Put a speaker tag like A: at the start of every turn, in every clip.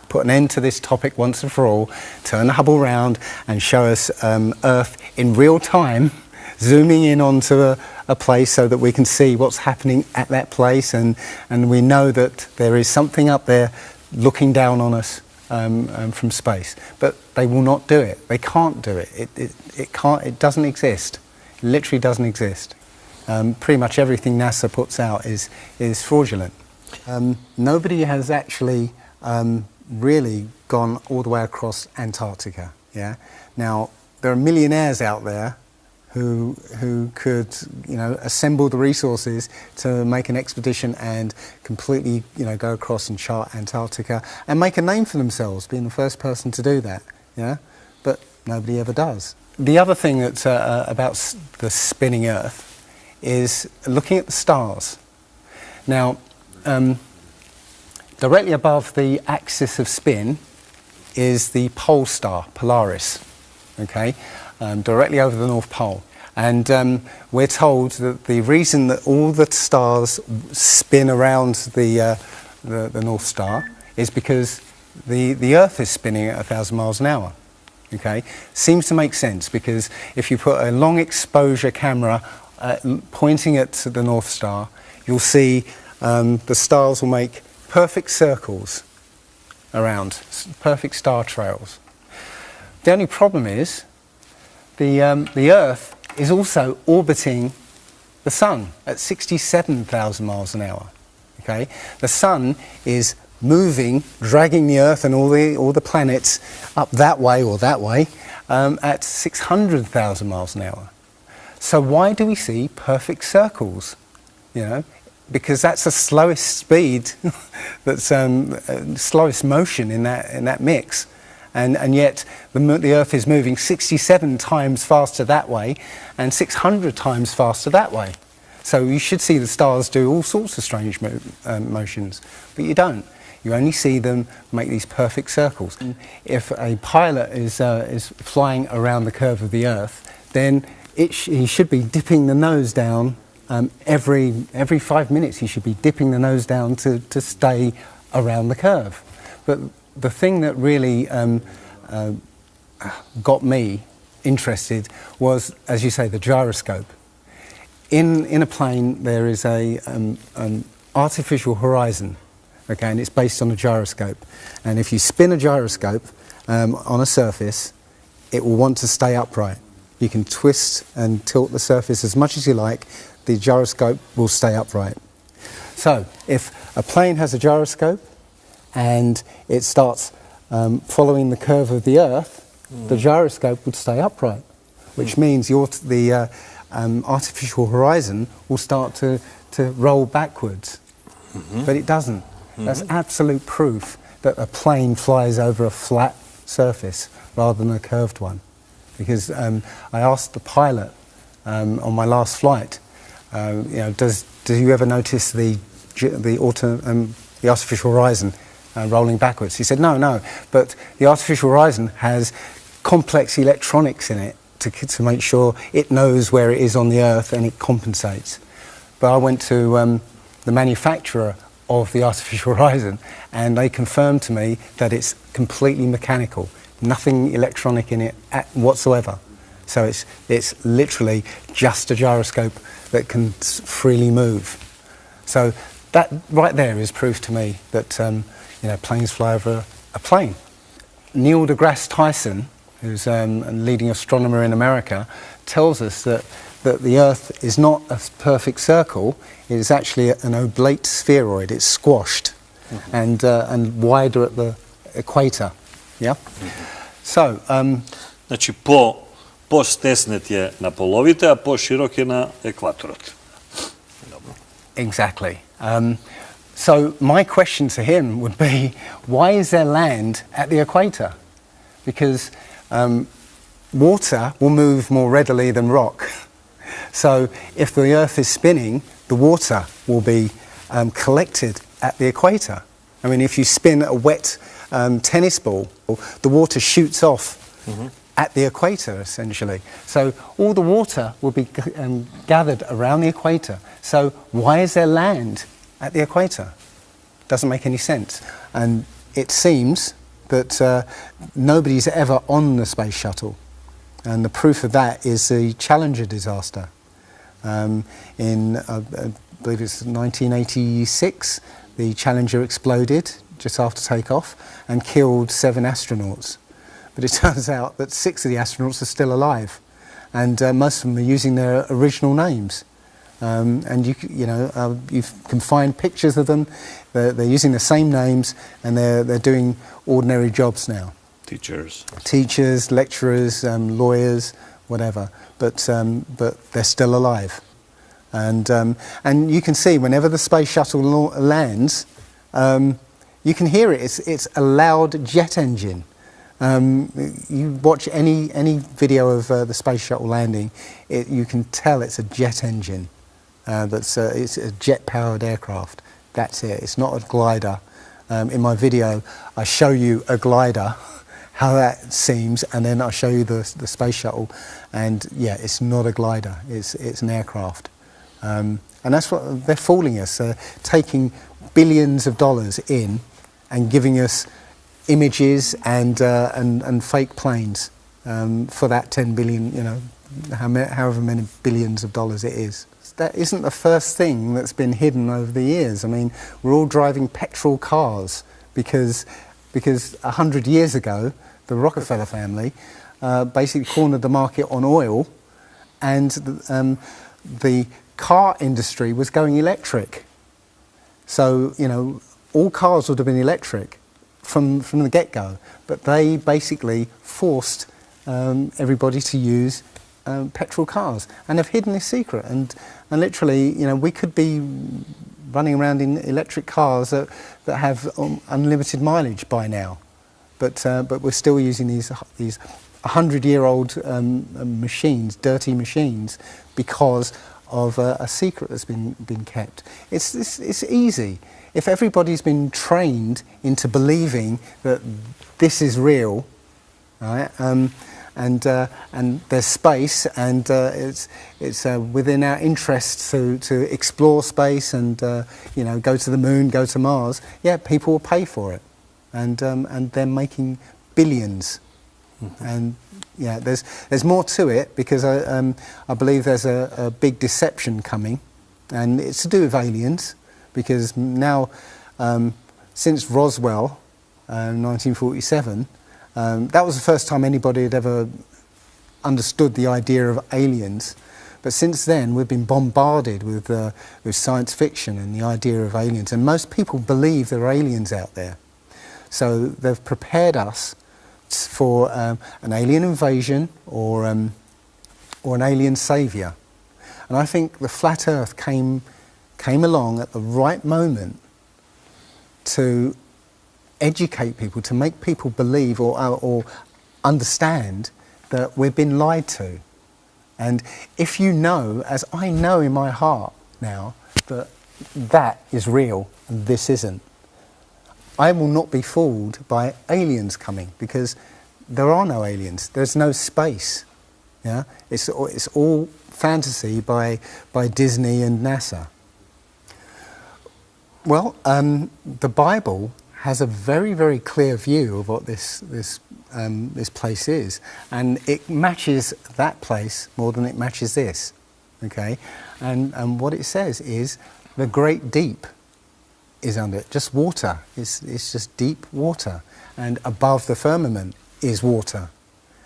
A: put an end to this topic once and for all, turn the Hubble round and show us Earth in real time, zooming in onto a place so that we can see what's happening at that place, and we know that there is something up there looking down on us from space. But they will not do it. They can't do it. It doesn't exist. It literally doesn't exist. Pretty much everything NASA puts out is fraudulent. Nobody has actually really gone all the way across Antarctica. Yeah. Now there are millionaires out there who could assemble the resources to make an expedition and completely go across and chart Antarctica and make a name for themselves, being the first person to do that. Yeah. But nobody ever does. The other thing that's about the spinning Earth is looking at the stars. Now, directly above the axis of spin is the pole star, Polaris, okay, directly over the North Pole. And we're told that the reason that all the stars spin around the North Star is because the Earth is spinning at 1,000 miles an hour. Okay, seems to make sense, because if you put a long exposure camera pointing at the North Star, you'll see the stars will make perfect circles around, perfect star trails. The only problem is the Earth is also orbiting the Sun at 67,000 miles an hour. Okay, the Sun is moving, dragging the Earth and all the planets up that way or that way at 600,000 miles an hour. So why do we see perfect circles? Because that's the slowest speed, that's slowest motion in that mix, and yet the Earth is moving 67 times faster that way and 600 times faster that way. So you should see the stars do all sorts of strange motions, but you don't. You only see them make these perfect circles. If a pilot is flying around the curve of the Earth, then he should be dipping the nose down every 5 minutes. He should be dipping the nose down to stay around the curve. But the thing that really got me interested was, as you say, the gyroscope. In a plane there is an artificial horizon. Okay, and it's based on a gyroscope. And if you spin a gyroscope on a surface, it will want to stay upright. You can twist and tilt the surface as much as you like, the gyroscope will stay upright. So, if a plane has a gyroscope and it starts following the curve of the Earth, the gyroscope would stay upright, which means the artificial horizon will start to roll backwards. But it doesn't. That's absolute proof that a plane flies over a flat surface rather than a curved one. Because I asked the pilot on my last flight, do you ever notice the artificial horizon rolling backwards? He said, no, but the artificial horizon has complex electronics in it to make sure it knows where it is on the Earth and it compensates. But I went to the manufacturer of the artificial horizon, and they confirmed to me that it's completely mechanical, nothing electronic in it whatsoever. So it's literally just a gyroscope that can freely move. So that right there is proof to me that planes fly over a plane. Neil deGrasse Tyson, who's a leading astronomer in America, tells us that the Earth is not a perfect circle. It is actually an oblate spheroid. It's squashed and wider at the equator. Yeah. So.
B: Znači po stesnet je na polovite, a po širok je na ekvatorot.
A: Exactly. So my question to him would be, why is there land at the equator? Because water will move more readily than rock. So if the Earth is spinning, the water will be collected at the equator. I mean, if you spin a wet tennis ball, the water shoots off at the equator, essentially. So all the water will be gathered around the equator. So why is there land at the equator? Doesn't make any sense. And it seems that nobody's ever on the space shuttle. And the proof of that is the Challenger disaster. In, I believe it's 1986, the Challenger exploded just after takeoff and killed 7 astronauts. But it turns out that 6 of the astronauts are still alive, and most of them are using their original names. And you can find pictures of them. They're using the same names, and they're doing ordinary jobs now. Teachers, lecturers, lawyers, whatever. But they're still alive. And you can see whenever the space shuttle lands, you can hear it. It's a loud jet engine. You watch any video of the space shuttle landing, you can tell it's a jet engine. It's a jet-powered aircraft. That's it. It's not a glider. In my video, I show you a glider, how that seems, and then I show you the space shuttle, and yeah, it's not a glider. It's an aircraft, and that's what they're fooling us. Taking billions of dollars in and giving us images and fake planes for that 10 billion, however many billions of dollars it is. That isn't the first thing that's been hidden over the years. I mean, we're all driving petrol cars because 100 years ago, the Rockefeller family basically cornered the market on oil, and the car industry was going electric. So, all cars would have been electric from the get-go, but they basically forced everybody to use petrol cars, and have hidden this secret. And literally, we could be running around in electric cars that have unlimited mileage by now, but we're still using these 100-year-old machines, dirty machines, because of a secret that's been kept. It's easy. If everybody's been trained into believing that this is real, right? And there's space, and it's within our interests to explore space and go to the moon, go to Mars. Yeah, people will pay for it, and they're making billions. Mm-hmm. And yeah, there's more to it, because I believe there's a big deception coming, and it's to do with aliens, because now since Roswell, 1947. That was the first time anybody had ever understood the idea of aliens. But since then, we've been bombarded with science fiction and the idea of aliens. And most people believe there are aliens out there. So they've prepared us for an alien invasion or an alien saviour. And I think the flat Earth came along at the right moment to educate people, to make people believe or understand that we've been lied to. And if you know, as I know in my heart now, that is real and this isn't, I will not be fooled by aliens coming, because there are no aliens. There's no space. Yeah, it's all fantasy by Disney and NASA. Well, the Bible has a very, very clear view of what this place is, and it matches that place more than it matches this. Okay, and what it says is the great deep is under it, just water. It's just deep water, and above the firmament is water.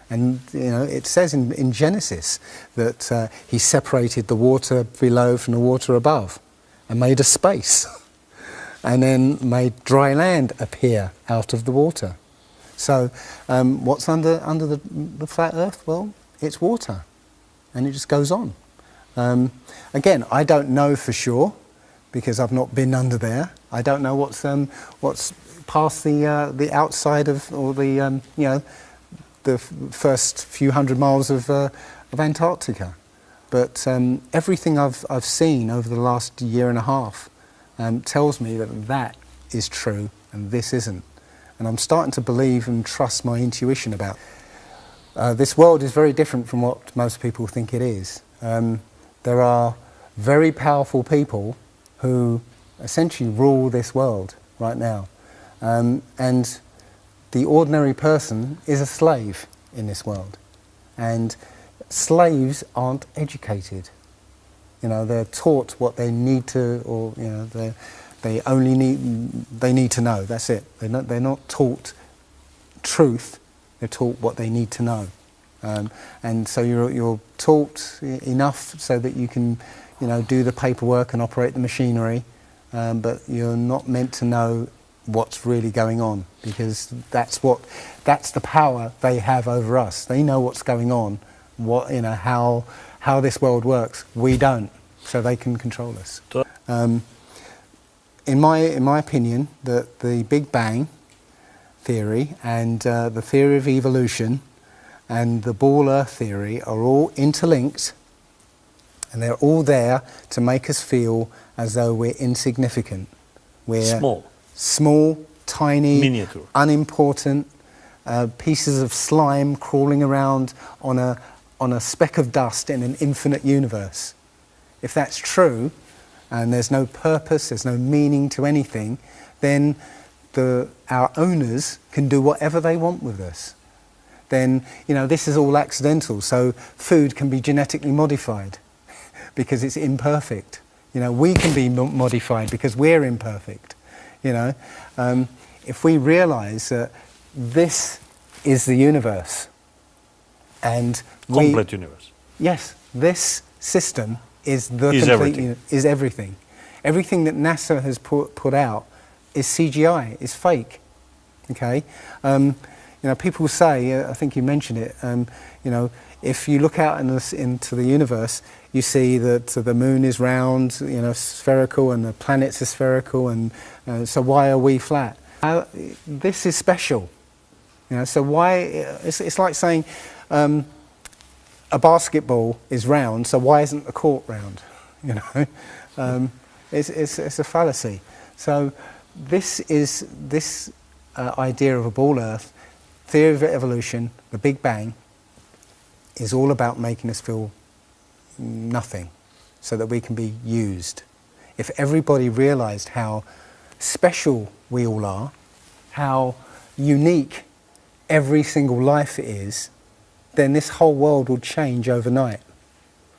A: And it says in Genesis that he separated the water below from the water above, and made a space. And then made dry land appear out of the water. So what's under the flat Earth? Well, it's water, and it just goes on. Again, I don't know for sure, because I've not been under there. I don't know what's past the outside of, or the first few hundred miles of Antarctica. But everything I've seen over the last year and a half tells me that is true and this isn't. And I'm starting to believe and trust my intuition about this world is very different from what most people think it is. There are very powerful people who essentially rule this world right now. And the ordinary person is a slave in this world. And slaves aren't educated. You know, they're taught what they need to, or you know, they need to know. That's it. They're not taught truth. They're taught what they need to know. And so you're taught enough so that you can, you know, do the paperwork and operate the machinery, but you're not meant to know what's really going on, because that's the power they have over us. They know what's going on, you know, how this world works. We don't, so they can control us. In my opinion, that the Big Bang theory and the theory of evolution and the ball earth theory are all interlinked, and they're all there to make us feel as though we're insignificant. We're small, tiny,
B: miniature,
A: unimportant pieces of slime crawling around on a speck of dust in an infinite universe. If that's true, and there's no purpose, there's no meaning to anything, then our owners can do whatever they want with us. Then, you know, this is all accidental, so food can be genetically modified because it's imperfect. You know, we can be modified because we're imperfect. You know, if we realise that this is the universe, and
B: complete universe.
A: Yes, this system is is everything. Everything that NASA has put out is CGI, is fake. Okay, you know, people say, I think you mentioned it. You know, if you look out into the universe, you see that the moon is round, you know, spherical, and the planets are spherical, and so why are we flat? This is special. You know, so why? It's like saying a basketball is round, so why isn't the court round? You know, it's a fallacy. So this idea of a ball Earth, theory of evolution, the Big Bang, is all about making us feel nothing, so that we can be used. If everybody realised how special we all are, how unique every single life is, then this whole world would change overnight.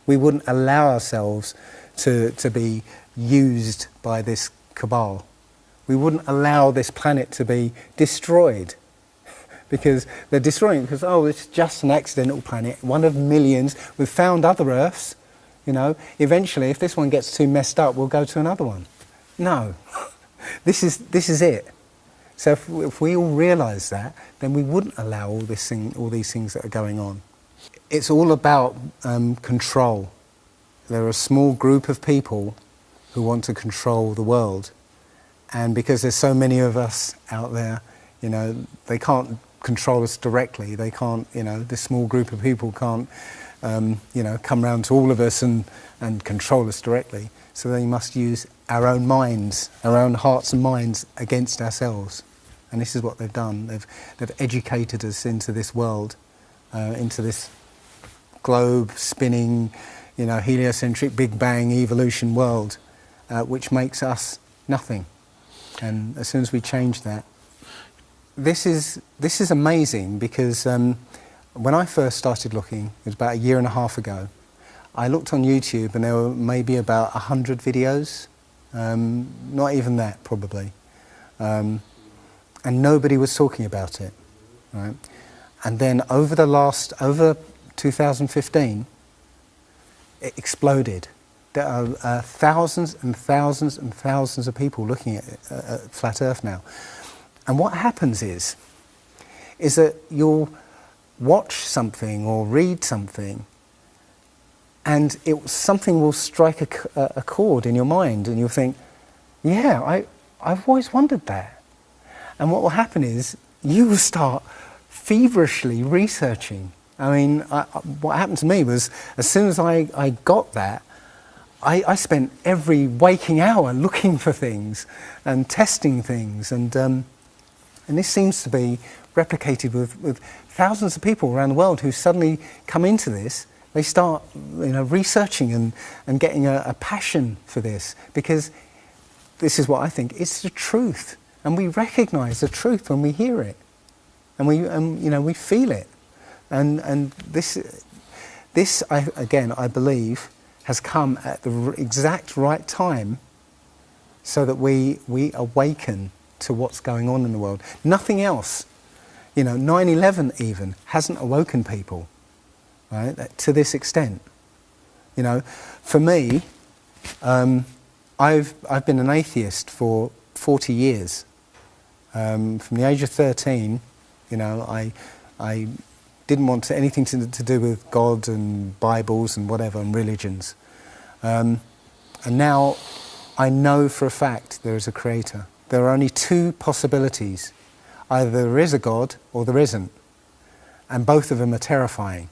A: We wouldn't allow ourselves to be used by this cabal. We wouldn't allow this planet to be destroyed, because they're destroying it because, oh, it's just an accidental planet, one of millions. We've found other Earths, you know. Eventually, if this one gets too messed up, we'll go to another one. No, this is it. So if we all realise that, then we wouldn't allow all these things that are going on. It's all about control. There are a small group of people who want to control the world, and because there's so many of us out there, you know, they can't control us directly. They can't, you know, this small group of people can't, you know, come round to all of us and control us directly. So they must use our own minds, our own hearts and minds against ourselves. And this is what they've done. They've educated us into this world, into this globe spinning, you know, heliocentric Big Bang evolution world, which makes us nothing. And as soon as we change that, this is amazing, because when I first started looking, it was about 1.5 years ago, I looked on YouTube and there were maybe about 100 videos, not even that probably, and nobody was talking about it, right? And then over 2015, it exploded. There are thousands and thousands and thousands of people looking at Flat Earth now. And what happens is that you'll watch something or read something, and something will strike a chord in your mind, and you'll think, yeah, I've always wondered that. And what will happen is you will start feverishly researching. I mean, what happened to me was, as soon as I got that, I spent every waking hour looking for things and testing things, and this seems to be replicated with thousands of people around the world who suddenly come into this. They start, you know, researching and getting a passion for this, because this is what I think, it's the truth. And we recognise the truth when we hear it, and we feel it, and this I believe has come at the exact right time, so that we awaken to what's going on in the world. Nothing else, 9/11 even hasn't awoken people, right? To this extent, For me, I've been an atheist for 40 years. From the age of 13, I didn't want anything to do with God and Bibles and whatever and religions. And now I know for a fact there is a creator. There are only two possibilities. Either there is a God or there isn't. And both of them are terrifying.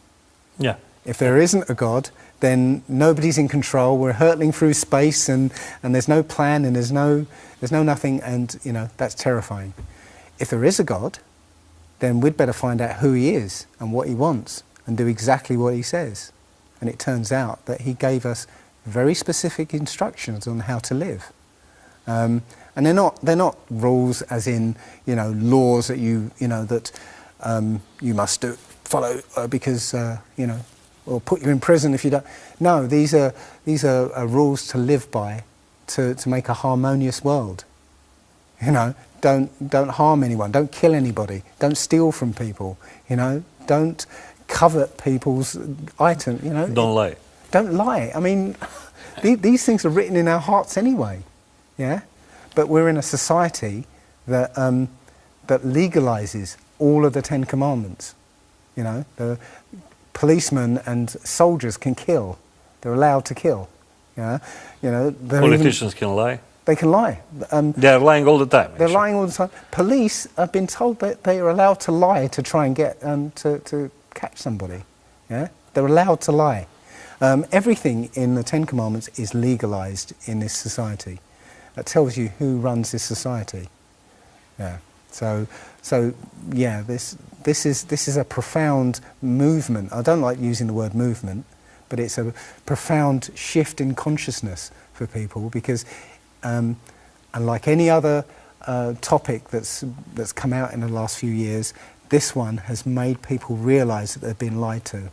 B: Yeah.
A: If there isn't a God, then nobody's in control. We're hurtling through space and there's no plan and there's no nothing, and that's terrifying. If there is a God, then we'd better find out who he is and what he wants and do exactly what he says. And it turns out that he gave us very specific instructions on how to live. And they're not rules as in laws that you must follow because or put you in prison if you don't. No, these are rules to live by, to make a harmonious world. Don't harm anyone, don't kill anybody, don't steal from people, don't covet people's items,
B: Don't lie.
A: Don't lie. I mean, these things are written in our hearts anyway, yeah? But we're in a society that legalizes all of the 10 Commandments. The policemen and soldiers can kill. They're allowed to kill.
B: Politicians can lie.
A: They can lie.
B: They're lying all the time.
A: They're lying all the time. Police have been told that they are allowed to lie to try and get to catch somebody. Yeah, they're allowed to lie. Everything in the 10 Commandments is legalized in this society. That tells you who runs this society. Yeah. So yeah, this is a profound movement. I don't like using the word movement, but it's a profound shift in consciousness for people, because unlike any other topic that's come out in the last few years, this one has made people realise that they've been lied to.